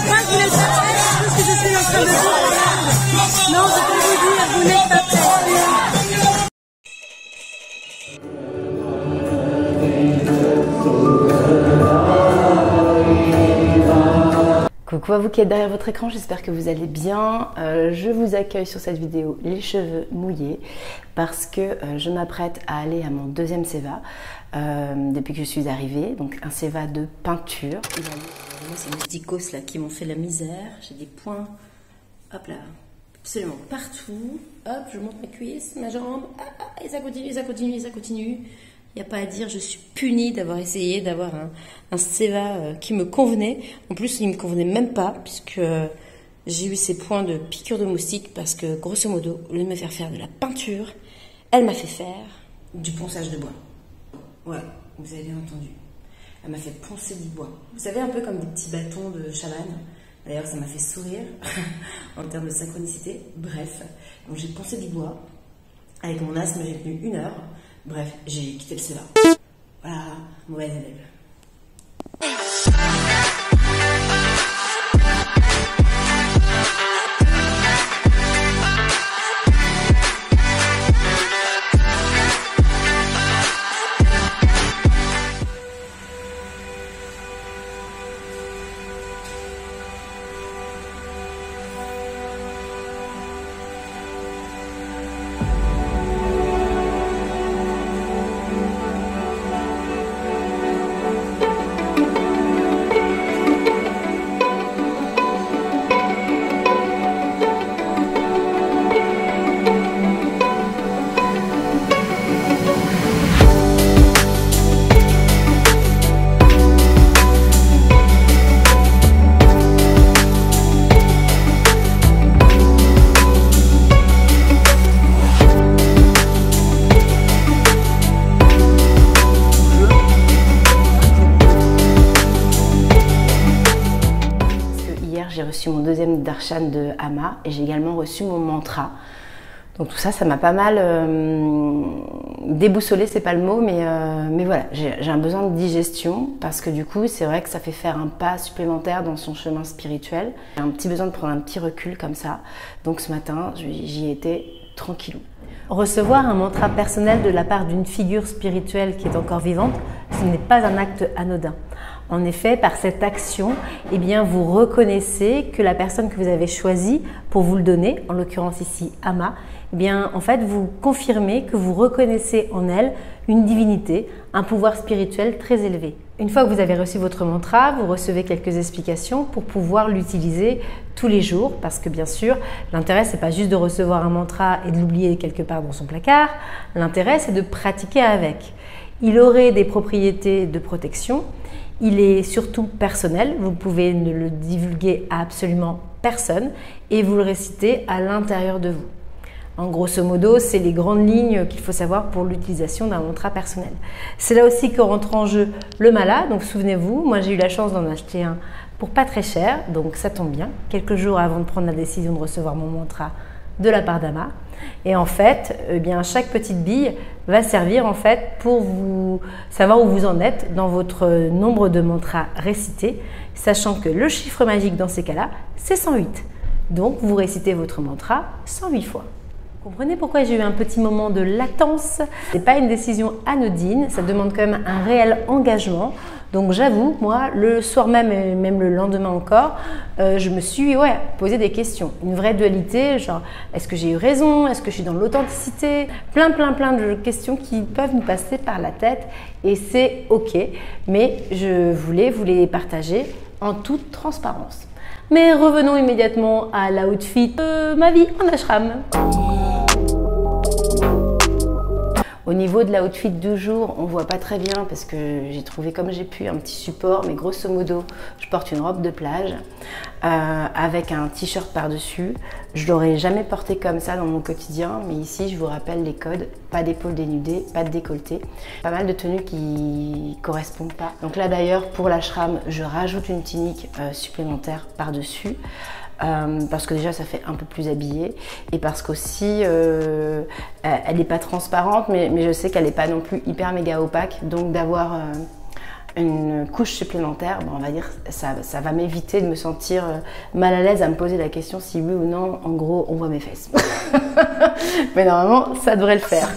pas que vous n'êtes pas prêts à tout ce que je suis en train de dire. Non, je peux vous dire, vous n'êtes pas prêts. Coucou à vous qui êtes derrière votre écran, j'espère que vous allez bien. Je vous accueille sur cette vidéo les cheveux mouillés parce que je m'apprête à aller à mon deuxième CEVA depuis que je suis arrivée, donc un CEVA de peinture. Moi c'est mes petits cosses là qui m'ont fait la misère, j'ai des points, hop là, absolument partout. Hop, je monte ma cuisse, ma jambe, et ça continue, ça continue, ça continue. Il n'y a pas à dire, je suis punie d'avoir essayé d'avoir un CEVA qui me convenait. En plus, il ne me convenait même pas, puisque j'ai eu ces points de piqûre de moustique, parce que, grosso modo, au lieu de me faire de la peinture, elle m'a fait faire du ponçage de bois. Ouais, vous avez bien entendu. Elle m'a fait poncer du bois. Vous savez, un peu comme des petits bâtons de chavanne. D'ailleurs, ça m'a fait sourire en termes de synchronicité. Bref, donc j'ai poncé du bois. Avec mon asthme, j'ai tenu 1 heure. Bref, j'ai quitté le CEVA. Voilà, mauvaise élève. J'ai reçu mon deuxième darshan de Ama et j'ai également reçu mon mantra. Donc tout ça, ça m'a pas mal déboussolé, c'est pas le mot, mais voilà, j'ai un besoin de digestion parce que du coup, c'est vrai que ça fait faire un pas supplémentaire dans son chemin spirituel. J'ai un petit besoin de prendre un petit recul comme ça. Donc ce matin, j'y étais tranquillou. Recevoir un mantra personnel de la part d'une figure spirituelle qui est encore vivante, ce n'est pas un acte anodin. En effet, par cette action, eh bien, vous reconnaissez que la personne que vous avez choisie pour vous le donner, en l'occurrence ici Ama, eh bien, en fait, vous confirmez que vous reconnaissez en elle une divinité, un pouvoir spirituel très élevé. Une fois que vous avez reçu votre mantra, vous recevez quelques explications pour pouvoir l'utiliser tous les jours, parce que bien sûr, l'intérêt, c'est pas juste de recevoir un mantra et de l'oublier quelque part dans son placard. L'intérêt, c'est de pratiquer avec. Il aurait des propriétés de protection. Il est surtout personnel, vous pouvez ne le divulguer à absolument personne et vous le récitez à l'intérieur de vous. En grosso modo, c'est les grandes lignes qu'il faut savoir pour l'utilisation d'un mantra personnel. C'est là aussi que rentre en jeu le mala, donc souvenez-vous, moi j'ai eu la chance d'en acheter un pour pas très cher, donc ça tombe bien, quelques jours avant de prendre la décision de recevoir mon mantra de la part d'Ama. Et en fait, eh bien, chaque petite bille va servir en fait pour vous savoir où vous en êtes dans votre nombre de mantras récités, sachant que le chiffre magique dans ces cas-là, c'est 108. Donc, vous récitez votre mantra 108 fois. Vous comprenez pourquoi j'ai eu un petit moment de latence? Ce n'est pas une décision anodine, ça demande quand même un réel engagement. Donc j'avoue, moi, le soir même et même le lendemain encore, je me suis posé des questions. Une vraie dualité, genre est-ce que j'ai eu raison? Est-ce que je suis dans l'authenticité? Plein de questions qui peuvent nous passer par la tête et c'est ok. Mais je voulais vous les partager en toute transparence. Mais revenons immédiatement à l'outfit de ma vie en ashram. Au niveau de l'outfit du jour, on ne voit pas très bien parce que j'ai trouvé comme j'ai pu un petit support, mais grosso modo, je porte une robe de plage avec un t-shirt par-dessus. Je ne l'aurais jamais porté comme ça dans mon quotidien, mais ici, je vous rappelle les codes, pas d'épaule dénudée, pas de décolleté. Pas mal de tenues qui ne correspondent pas. Donc là d'ailleurs, pour l'ashram, je rajoute une tunique supplémentaire par-dessus. Parce que déjà ça fait un peu plus habillé et parce qu'aussi elle n'est pas transparente mais je sais qu'elle n'est pas non plus hyper méga opaque, donc d'avoir une couche supplémentaire, on va dire ça va m'éviter de me sentir mal à l'aise à me poser la question si oui ou non, en gros, on voit mes fesses. Mais normalement, ça devrait le faire.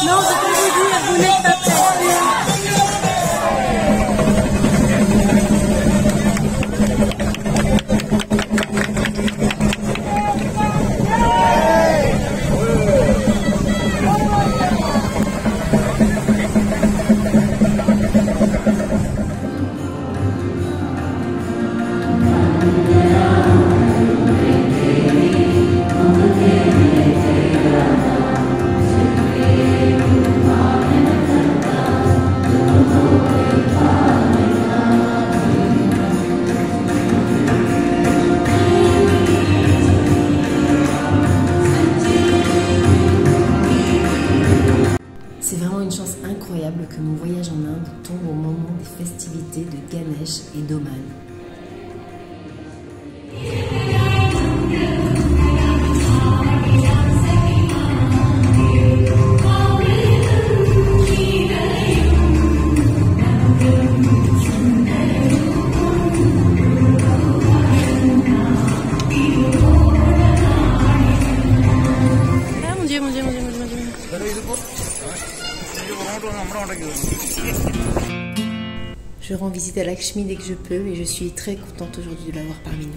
Non, je peux vous dire, vous n'êtes pas prêts. C'est vraiment une chance incroyable que mon voyage en Inde tombe au moment des festivités de Ganesh et d'Oman. Ah mon Dieu, mon Dieu, mon Dieu, mon Dieu, mon Dieu. Je rends visite à Lakshmi dès que je peux et je suis très contente aujourd'hui de l'avoir parmi nous.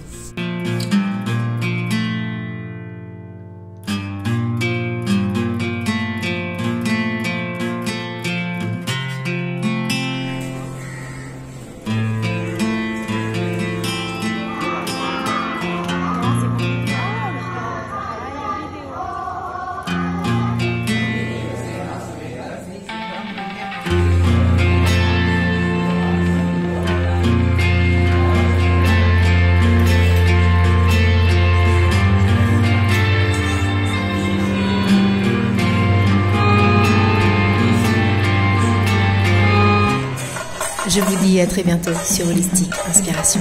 Je vous dis à très bientôt sur Holistique Inspiration.